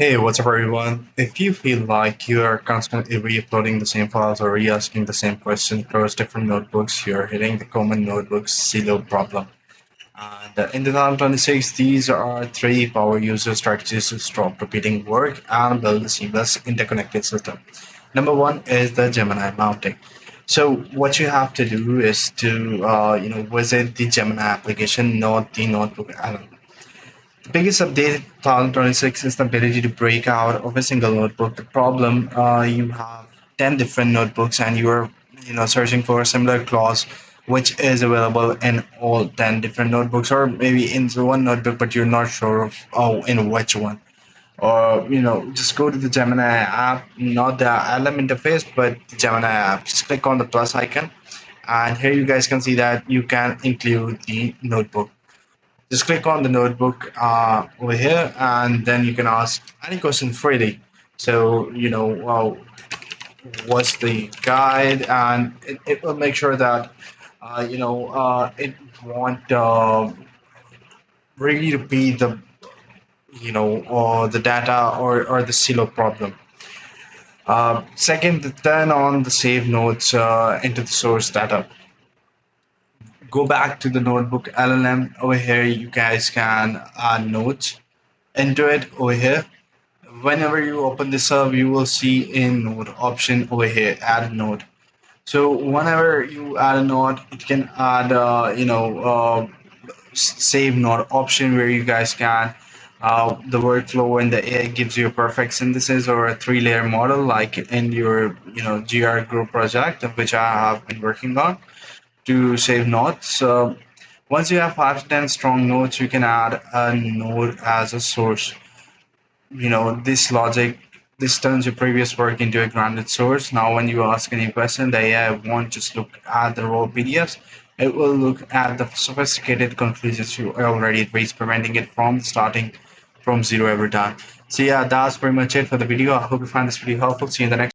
Hey, what's up, everyone? If you feel like you are constantly re-uploading the same files or re-asking the same question across different notebooks, you're hitting the common notebook silo problem. And in 2026, these are three power user strategies to stop repeating work and build a seamless interconnected system. Number one is the Gemini mounting. So what you have to do is to visit the Gemini application, not the NotebookLM. The biggest update in 2026 is the ability to break out of a single notebook. The problem, you have 10 different notebooks and you're searching for a similar clause which is available in all 10 different notebooks, or maybe in the one notebook but you're not sure of in which one. Or just go to the Gemini app, not the LM interface but the Gemini app. Just click on the plus icon, and here you guys can see that you can include the notebook. Just click on the notebook over here, and then you can ask any question freely. So, what's the guide, and it will make sure that it won't really repeat the data or the silo problem. Second, turn on the save notes into the source data. Go back to the notebook LLM over here. You guys can add notes into it over here. Whenever you open this up, you will see a node option over here, add node. So whenever you add a node, it can add save node option where you guys can the workflow, and the AI gives you a perfect synthesis or a three-layer model like in your GR group project, which I have been working on to save nodes. So once you have 5 to 10 strong nodes, you can add a node as a source. This logic, this turns your previous work into a grounded source. Now when you ask any question, the AI won't just look at the raw PDFs, it will look at the sophisticated conclusions you already reached, preventing it from starting from zero every time. So yeah, that's pretty much it for the video. I hope you find this video helpful. See you in the next